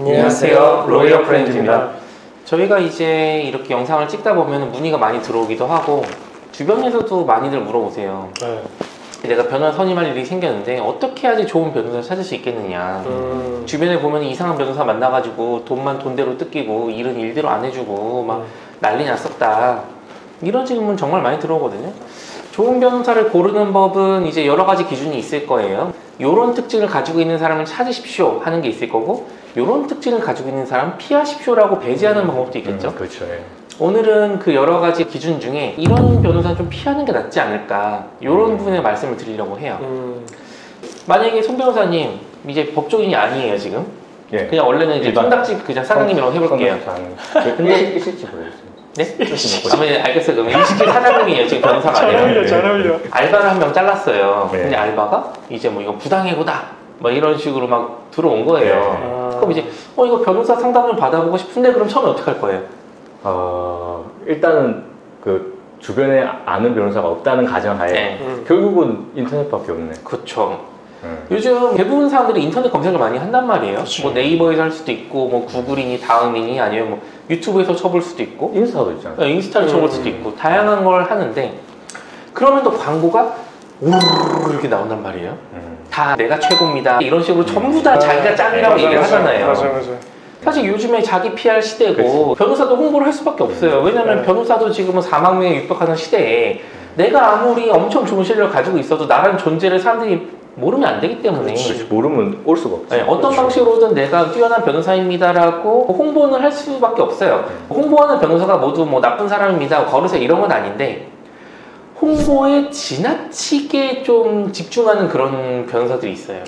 안녕하세요, 로이어 프렌즈입니다. 저희가 이제 이렇게 영상을 찍다 보면 문의가 많이 들어오기도 하고 주변에서도 많이들 물어보세요. 내가 변호사 선임할 일이 생겼는데 어떻게 해야지 좋은 변호사를 찾을 수 있겠느냐. 주변에 보면 이상한 변호사 만나가지고 돈만 돈대로 뜯기고 일은 일대로 안 해주고 막 난리 났었다, 이런 질문 정말 많이 들어오거든요. 좋은 변호사를 고르는 법은 이제 여러 가지 기준이 있을 거예요. 요런 특징을 가지고 있는 사람을 찾으십시오 하는 게 있을 거고, 요런 특징을 가지고 있는 사람 피하십시오라고 배제하는 방법도 있겠죠. 그렇죠. 오늘은 그 여러 가지 기준 중에 이런 변호사는 좀 피하는 게 낫지 않을까, 요런 부분에 말씀을 드리려고 해요. 만약에 손 변호사님 이제 법조인이 아니에요 지금. 예. 그냥 원래는 이제 통닭집 그냥 사장님이라고 해볼게요. 근데 일식집 보여주세요. 네? 알겠어요. 그럼 일식집 사장님이에요 지금 변호사가 아니라. 잘 어울려. 알바를 한 명 잘랐어요. 네. 근데 알바가 이제 뭐 이거 부당해고다 뭐 이런 식으로 막 들어온 거예요. 네. 그럼 이제 이거 변호사 상담 좀 받아보고 싶은데 그럼 처음에 어떻게 할 거예요? 일단은 그 주변에 아는 변호사가 없다는 가정하에 네. 결국은 인터넷밖에 없네. 그쵸. 요즘 대부분 사람들이 인터넷 검색을 많이 한단 말이에요. 뭐 네이버에서 할 수도 있고, 뭐 구글이니 다음이니 아니면 뭐 유튜브에서 쳐볼 수도 있고, 인스타도 있잖아요. 인스타를 쳐볼 수도 있고, 다양한 걸 하는데, 그러면 또 광고가 우르르 이렇게 나온단 말이에요. 다 내가 최고입니다 이런 식으로 전부 다 자기가 짱이라고 얘기를 하잖아요. 맞아. 사실 요즘에 자기 PR 시대고, 그치. 변호사도 홍보를 할 수밖에 없어요. 왜냐면 변호사도 지금은 4만 명에 육박하는 시대에 내가 아무리 엄청 좋은 실력을 가지고 있어도 나라는 존재를 사람들이 모르면 안 되기 때문에, 모르면 올 수가 없지. 네, 어떤 방식으로든 내가 뛰어난 변호사입니다라고 홍보는 할 수밖에 없어요. 홍보하는 변호사가 모두 뭐 나쁜 사람입니다 걸으세요 이런 건 아닌데, 홍보에 지나치게 좀 집중하는 그런 변호사들이 있어요.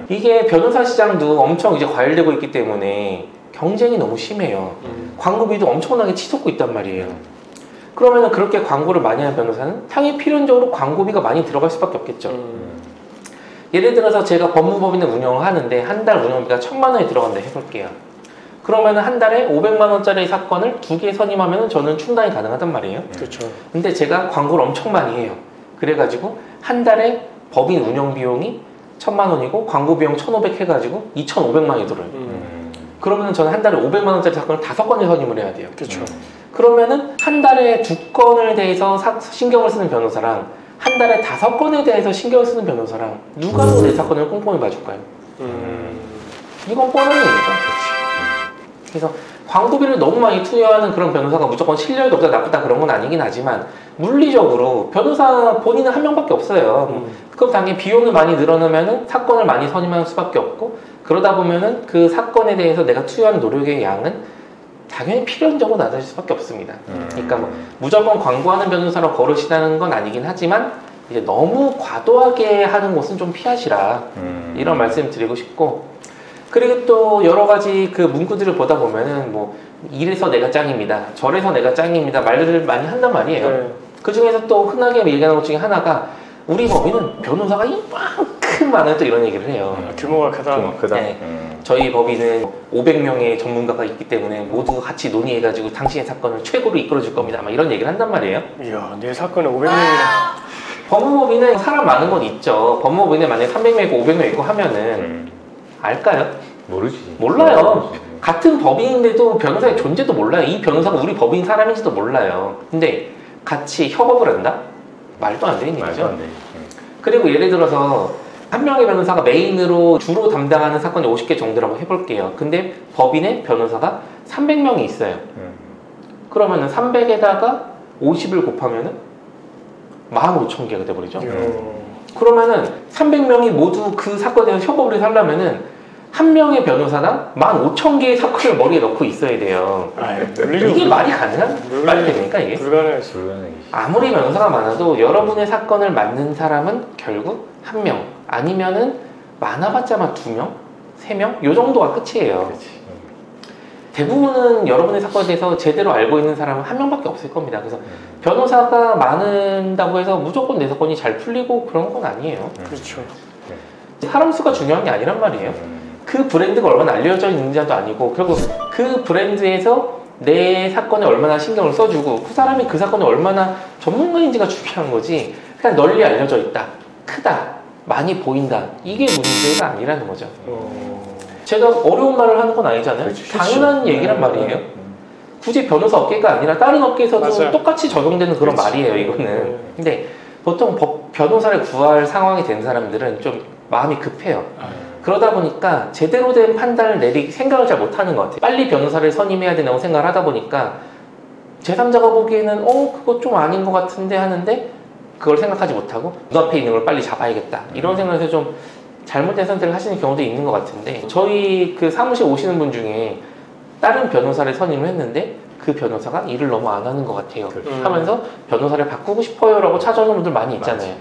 이게 변호사 시장도 엄청 이제 과열되고 있기 때문에 경쟁이 너무 심해요. 광고비도 엄청나게 치솟고 있단 말이에요. 그러면 그렇게 광고를 많이 하는 변호사는 당연히 필연적으로 광고비가 많이 들어갈 수밖에 없겠죠. 예를 들어서 제가 법무법인을 운영을 하는데 한 달 운영비가 1,000만 원이 들어간다 해볼게요. 그러면 한 달에 500만 원짜리 사건을 2개 선임하면 저는 충당이 가능하단 말이에요. 그렇죠. 근데 제가 광고를 엄청 많이 해요. 그래가지고 한 달에 법인 운영 비용이 1,000만 원이고 광고 비용 1,500 해가지고 2,500만 원이 들어요. 그러면 저는 한 달에 500만 원짜리 사건을 5건을 선임을 해야 돼요. 그렇죠. 그러면은 한 달에 2건을 대해서 신경을 쓰는 변호사랑 한 달에 5건에 대해서 신경을 쓰는 변호사랑 누가 더 내 사건을 꼼꼼히 봐줄까요? 이건 뻔한 얘기죠. 그래서 광고비를 너무 많이 투여하는 그런 변호사가 무조건 실력이 없다 나쁘다 그런 건 아니긴 하지만, 물리적으로 변호사 본인은 한 명밖에 없어요. 그럼 당연히 비용을 많이 늘어나면 사건을 많이 선임할 수밖에 없고, 그러다 보면은 그 사건에 대해서 내가 투여하는 노력의 양은 당연히 필연적으로 낮아질 수밖에 없습니다. 그러니까 뭐 무조건 광고하는 변호사로 거르시다는 건 아니긴 하지만, 이제 너무 과도하게 하는 곳은 좀 피하시라, 이런 말씀 드리고 싶고, 그리고 또 여러 가지 그 문구들을 보다 보면은 뭐 이래서 내가 짱입니다, 저래서 내가 짱입니다 말들을 많이 한단 말이에요. 네. 그 중에서 또 흔하게 얘기하는 것 중에 하나가, 우리 법인은 변호사가 이만큼 많아요, 또 이런 얘기를 해요. 규모가 크다. 네. 저희 법인은 500명의 전문가가 있기 때문에 모두 같이 논의해가지고 당신의 사건을 최고로 이끌어줄 겁니다, 막 이런 얘기를 한단 말이에요. 이야, 내 사건에 500명이나. 법무법인은 사람 많은 건 있죠. 법무법인에 만약에 300명 있고 500명 있고 하면은 알까요? 모르지. 몰라요. 같은 법인인데도 변호사의 존재도 몰라요. 이 변호사가 우리 법인 사람인지도 몰라요. 근데 같이 협업을 한다? 말도 안 되는 말도 얘기죠. 안 돼. 그리고 예를 들어서 한 명의 변호사가 메인으로 주로 담당하는 사건이 50개 정도라고 해볼게요. 근데 법인에 변호사가 300명이 있어요. 그러면은 300에다가 50을 곱하면은 15,000개가 돼버리죠. 그러면은 300명이 모두 그 사건에 대해서 협업을 해서 하려면은 한 명의 변호사당 15,000개의 사건을 머리에 넣고 있어야 돼요. 이게 말이 가능한? 말이 됩니까 이게? 불가능하지. 아무리 변호사가 많아도 여러분의 사건을 맡는 사람은 결국 한 명, 아니면은 많아봤자만 2명, 3명? 요 정도가 끝이에요. 대부분은 여러분의 사건에 대해서 제대로 알고 있는 사람은 한 명밖에 없을 겁니다. 그래서 변호사가 많은다고 해서 무조건 내 사건이 잘 풀리고 그런 건 아니에요. 그렇죠. 사람 수가 중요한 게 아니란 말이에요. 그 브랜드가 얼마나 알려져 있는지도 아니고, 결국 그 브랜드에서 내 사건에 얼마나 신경을 써주고 그 사람이 그 사건에 얼마나 전문가인지가 중요한 거지, 그냥 널리 알려져 있다, 크다, 많이 보인다, 이게 문제가 아니라는 거죠. 제가 어려운 말을 하는 건 아니잖아요. 그렇지. 당연한 얘기란 말이에요. 굳이 변호사 업계가 아니라 다른 업계에서도 맞아요. 똑같이 적용되는 그런 그렇지. 말이에요, 이거는. 근데 보통 변호사를 구할 상황이 된 사람들은 좀 마음이 급해요. 그러다 보니까 제대로 된 판단을 생각을 잘 못하는 것 같아요. 빨리 변호사를 선임해야 된다고 생각을 하다 보니까 제3자가 보기에는 그거 좀 아닌 것 같은데 하는데 그걸 생각하지 못하고 눈앞에 있는 걸 빨리 잡아야겠다 이런 생각에서 좀 잘못된 선택을 하시는 경우도 있는 것 같은데, 저희 그 사무실 오시는 분 중에 다른 변호사를 선임을 했는데 그 변호사가 일을 너무 안 하는 것 같아요 하면서 변호사를 바꾸고 싶어요 라고 찾아오는 분들 많이 있잖아요.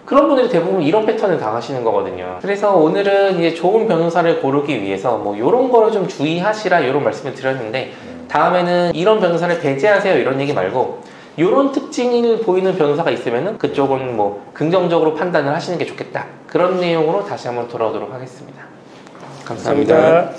그런 분들이 대부분 이런 패턴을 당하시는 거거든요. 그래서 오늘은 이제 좋은 변호사를 고르기 위해서 뭐 이런 거를 좀 주의하시라 이런 말씀을 드렸는데, 다음에는 이런 변호사를 배제하세요 이런 얘기 말고 이런 특징을 보이는 변호사가 있으면은 그쪽은 뭐 긍정적으로 판단을 하시는 게 좋겠다, 그런 내용으로 다시 한번 돌아오도록 하겠습니다. 감사합니다. 감사합니다.